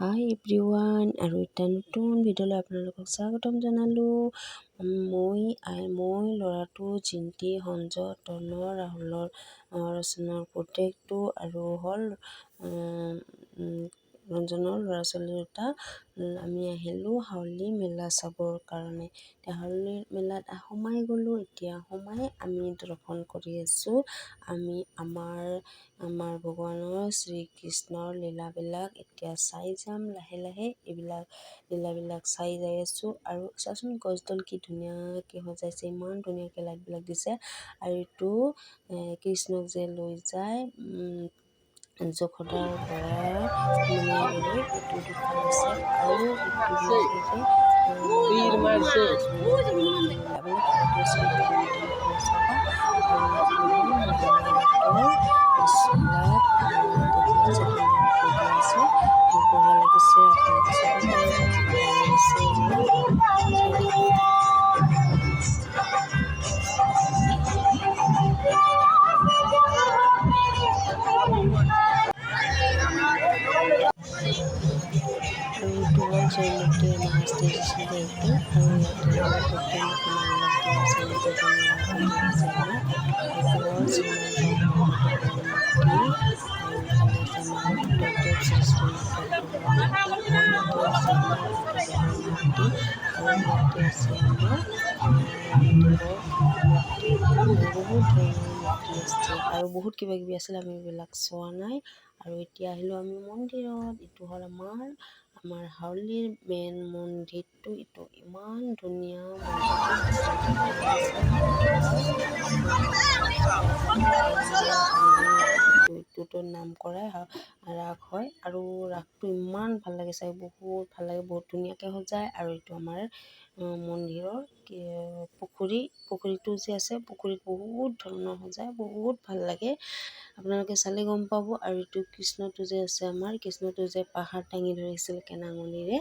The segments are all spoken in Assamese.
হাই এভৰিৱান, আৰু এটা নতুন ভিডিঅ'লৈ আপোনালোকক স্বাগতম জনালোঁ। মই ল'ৰাটো জিন্তি, সঞ্জয়, তনয়, ৰাহুলৰ ৰচনাৰ প্ৰত্যেকটো আৰু হ'ল ৰঞ্জনৰ ল'ৰা ছোৱালী দুটা। আমি আহিলোঁ হাউলি মেলা চাবৰ কাৰণে। এতিয়া হাউলি মেলাত সোমাই গ'লোঁ। এতিয়া সোমাই আমি দৰ্শন কৰি আছোঁ। আমি আমাৰ ভগৱানৰ শ্ৰীকৃষ্ণৰ লীলাবিলাক এতিয়া চাই যাম লাহে লাহে। এইবিলাক লীলাবিলাক চাই যাই আছোঁ। আৰু চাচোন গছডাল কি ধুনীয়াকৈ সজাইছে, ইমান ধুনীয়াকৈ লাইটবিলাক দিছে। আৰু এইটো কৃষ্ণক যে লৈ যায় যশোদাৰ পৰা মানে লৈ এইটো দুফাল আছে। আৰু এইটোবিলাকে যে লীলাবিলাক পাতি আছে, এইটো মন্দিৰৰ ফালে চাবা। আৰু এইটো হ'ল মহাভাৰতৰ দৃশ্যবিলাক তেতিয়া যে ধুনীয়াকৈ কৈ দিয়া আছে, বঢ়িয়া লাগিছে। আপোনালোকে চাব পাৰিব, ভাল লাগিছে এইবিলাক চাই থাকক। আৰু এইটো হ'ল জয়মতী মহাস্তি দিছিল যে এইটো। আৰু ইয়াতে হ'ল সত্যমতী নামবিলাক দিয়া আছে, দুজনী ৰাধা দিয়া আছে আমাৰ। এইটো হ'ল শ্ৰীমন্ত মাধৱদেৱৰ মূৰ্তি। আৰু ইফালে আছে আমাৰ মাধৱদেৱ, শ্ৰী শ্ৰী মাধৱদেৱৰ মূৰ্তি। আৰু ইয়াতে আছে আমাৰ বুদ্ধদেৱৰ মূৰ্তি। আৰু ইয়াতে আছে আমাৰ ৰামদেৱৰ মূৰ্তি। আৰু বহুত ধৰণৰ মূৰ্তি আছে আৰু বহুত কিবা কিবি আছিল, আমি এইবিলাক চোৱা নাই। আৰু এতিয়া আহিলোঁ আমি মন্দিৰত। এইটো হ'ল আমাৰ হাউলিৰ মেইন মন্দিৰটো। এইটো ইমান ধুনীয়া মন্দিৰটো সঁচাকৈ ভাল লাগিছে। আপোনালোকে চাই থাকক। আৰু আমাৰ হাউলিৰ এইটোতো নাম কৰাই ৰাস হয়। আৰু ৰাসটো ইমান ভাল লাগে চাই, বহুত ভাল লাগে, বহুত ধুনীয়াকৈ সজায়। আৰু এইটো আমাৰ মন্দিৰৰ পুখুৰীটো যে আছে, পুখুৰীত বহুত ধৰণৰ সজায়, বহুত ভাল লাগে। আপোনালোকে চালে গম পাব। আৰু এইটো কৃষ্ণটো যে আছে, আমাৰ কৃষ্ণটো যে পাহাৰ দাঙি ধৰিছিল কেনাঙনিৰে,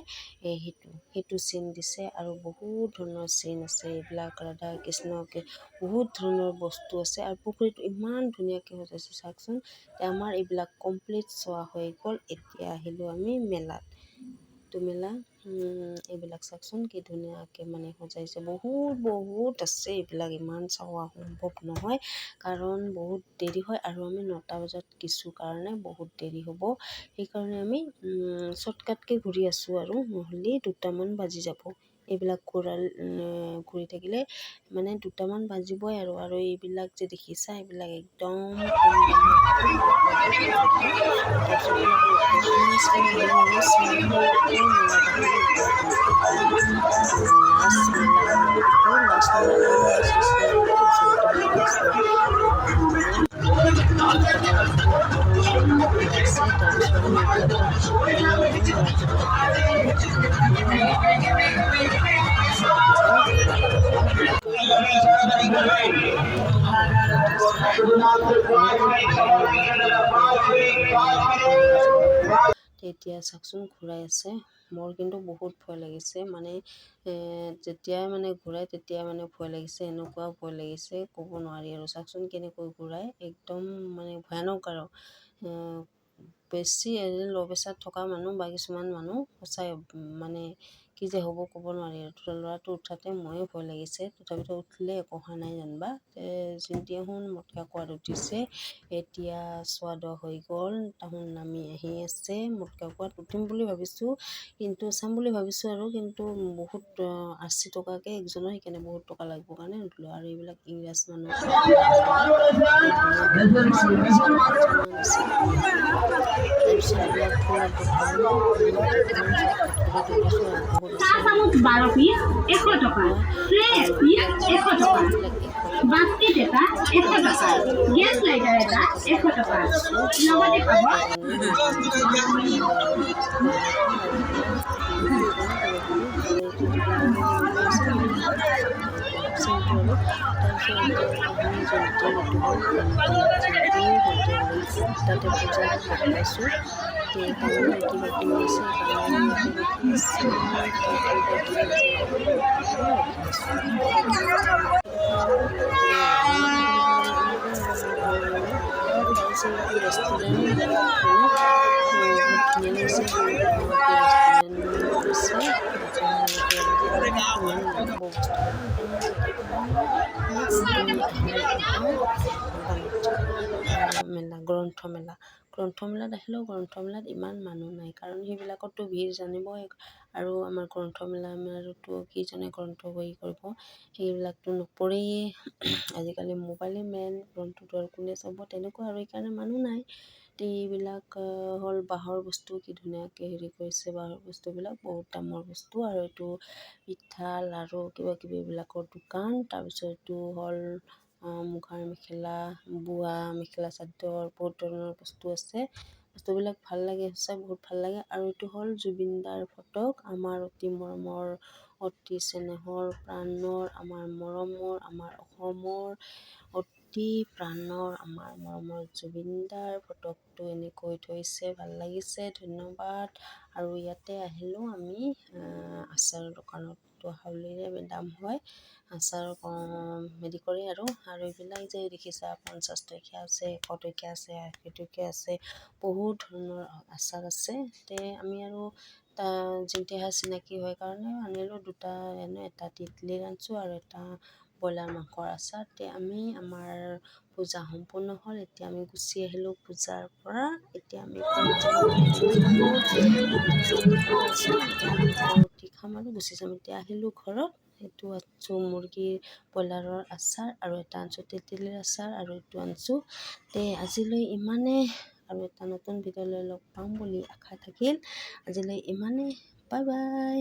সেইটো চিন দিছে। আৰু বহুত ধৰণৰ চিন আছে, এইবিলাক ৰাধা কৃষ্ণকে বহুত ধৰণৰ বস্তু আছে। আৰু পুখুৰীটো ইমান ধুনীয়াকৈ সজাইছে চাওকচোন। আমাৰ এইবিলাক কমপ্লিট চোৱা হৈ গ'ল। এতিয়া আহিলোঁ আমি মেলাত। মেলা এইবিলাক চাওকচোন কি ধুনীয়াকৈ মানে সজাইছে। বহুত আছে এইবিলাক, ইমান চোৱা সম্ভৱ নহয় কাৰণ বহুত দেৰি হয়। আৰু আমি 9টা বজাত কিছু কাৰণে বহুত দেৰি হ'ব, সেইকাৰণে আমি শ্বৰ্টকাটকৈ ঘূৰি আছোঁ। আৰু নহ'লে 2টামান বাজি যাব। এইবিলাক ঘূৰি থাকিলে মানে 2টামান বাজিবই। আৰু এইবিলাক যে দেখিছা, এইবিলাক একদম কম দামত বহুত বস্তু থাকে। তাৰপিছত এইবিলাক অকণমান চাই আহিলোঁ আৰু চাই আহি আকৌ মেলাত আহিলোঁ। এইবিলাক একদম লাষ্ট মেলা আৰু এইটো লাষ্ট মেলা আৰু লাষ্ট হৈছে গোটেইবিলাক লাষ্ট মানে এইফালে বহুত ধৰণৰ মেলা আছে। তাৰপিছত আমি এইবিলাকত মই ল'ৰাটোক লৈ আহিলোঁ আৰু যাওঁ এইবিলাক মেলাত উঠিছে। তেতিয়া চাওকচোন ঘূৰাই আছে। মোৰ কিন্তু বহুত ভয় লাগিছে, মানে যেতিয়াই মানে ঘূৰাই তেতিয়াই মানে ভয় লাগিছে, এনেকুৱা ভয় লাগিছে ক'ব নোৱাৰি। আৰু চাওকচোন কেনেকৈ ঘূৰাই, একদম মানে ভয়ানক। আৰু বেছি ল' প্ৰেছাৰ থকা মানুহ বা কিছুমান মানুহ সঁচাই মানে কি যে হ'ব ক'ব নোৱাৰি। আৰু ল'ৰাটো উঠাতে ময়ে ভয় লাগিছে, তথাপিতো উঠিলে একো হোৱা নাই যেনিবা। জিন্তিয়ে মোতকৈ কোৱাত উঠিছে। এতিয়া চোৱা দোৱা হৈ গ'ল, তাহোন নামি আহি আছে। মোতকৈ কোৱাত উঠিম বুলি ভাবিছোঁ, কিন্তু চাম বুলি ভাবিছোঁ। আৰু কিন্তু বহুত 80 টকাকৈ একজনৰ, সেইকাৰণে বহুত টকা লাগিব কাৰণে নুঠিলোঁ। আৰু এইবিলাক ইংৰাজ মানুহ তাৰপিছত এইবিলাক ফুলৰ দোকান কেইটামান শ্বৰ্টকাট কৰি থৈ দিছোঁ। আৰু বহুত আছে এনেকুৱা। আৰু এইবিলাক যে দেখিছোঁ, এইবিলাক 100 টকা। থৈ দিছোঁ সেইকাৰণে নহ'লে আৰু বেয়া হ'ব। আৰু এইবিলাক বহুত ধৰণৰ কিবা কিবি। আৰু এইটো বিলাকৰো মূল্য আছে, এইবিলাক চেমটো। আৰু তাৰপিছত এতিয়া তাহোন জিন্তিৰ এইটো হ'ল জিন্তিৰ হোটেল, তাতে পূজা লগ পাইছোঁ। সেইকাৰণে কিবা কিনি আছে, সেইকাৰণে আমি ইয়াতে ৰখি আছোঁ। কিবা কিনি আছে সেইকাৰণে আমি তাহোন ৰখি আছোঁ। কিবা কিনি ৰখি থাকক, কিবা কিনি এনেকৈ হ'ব লাগিব। আৰু লাগিছে এইটো ৰেষ্টুৰেণ্ট মানে বহুত ধুনীয়া লাগিছে। বহুত ডাঙৰকৈ ৰেষ্টুৰেণ্ট হৈছে। আপোনালোকে ইমান দাম বস্তু একদম যদি নেক্সট আমি আহিলোঁ এবাৰ বাণিজ্য মেলা গ্ৰন্থমেলাত আহিলেও গ্ৰন্থমেলাত ইমান মানুহ নাই, কাৰণ সেইবিলাকতো ভিৰ জানিবই। আৰু আমাৰ গ্ৰন্থমেলাতো কিজনে গ্ৰন্থ বহি কৰিব, সেইবিলাকতো নপৰেয়ে। আজিকালি মোবাইলে মেইন, গ্ৰন্থটো আৰু কোনে চাব তেনেকুৱা, আৰু সেইকাৰণে মানুহ নাই। এইবিলাক হ'ল বাঁহৰ বস্তু, কি ধুনীয়াকৈ হেৰি কৰিছে। বাঁহৰ বস্তুবিলাক বহুত দামৰ বস্তু। আৰু এইটো পিঠা লাড়ু কিবা কিবি এইবিলাকৰ দোকান। তাৰপিছত এইটো হ'ল মুগাৰ মেখেলা, বোৱা মেখেলা চাদৰ, বহুত ধৰণৰ বস্তু আছে। বস্তুবিলাক ভাল লাগে, সঁচাই বহুত ভাল লাগে। আৰু এইটো হ'ল জুবিনদাৰ ফটক, আমাৰ অতি মৰমৰ, অতি চেনেহৰ, প্ৰাণৰ, আমাৰ মৰমৰ, আমাৰ অসমৰ অতি প্ৰাণৰ, আমাৰ মৰমৰ জুবিনদাৰ ফটকটো এনেকৈ থৈছে, ভাল লাগিছে, ধন্যবাদ। আৰু ইয়াতে আহিলোঁ আমি আচাৰৰ দোকানতো হাউলিৰে দাম হয়, আচাৰ হেৰি কৰে। আৰু এইবিলাক যে দেখিছা 50 টকীয়া আছে, 100 টকীয়া আছে, 80 টকীয়া আছে, বহুত ধৰণৰ আচাৰ আছে। আমি আৰু যেতিয়াহে চিনাকি হয় কাৰণে আনিলোঁ দুটা, এটা তিতলিৰ আনিছোঁ আৰু এটা ব্ৰইলাৰ মাংসৰ আচাৰ। আমি আমাৰ পূজা সম্পূৰ্ণ হ'ল। এতিয়া আমি গুচি আহিলোঁ পূজাৰ পৰা। এতিয়া আমি ঘৰত যাম বুলি ৰেডি হ'লোঁ। এতিয়া আমি খাব আছে, এতিয়া আমি পৰঠি খাম আৰু গুচি যাম। এতিয়া আহিলোঁ ঘৰত। সেইটো আনিছোঁ মুৰ্গীৰ ব্ৰইলাৰৰ আচাৰ, আৰু এটা আনিছোঁ তেঁতেলীৰ আচাৰ, আৰু এইটো আনিছোঁ। আজিলৈ ইমানেই, আৰু এটা নতুন ভিডিঅ'লৈ লগ পাম বুলি আশা থাকিল। আজিলৈ ইমানেই, বাই বাই।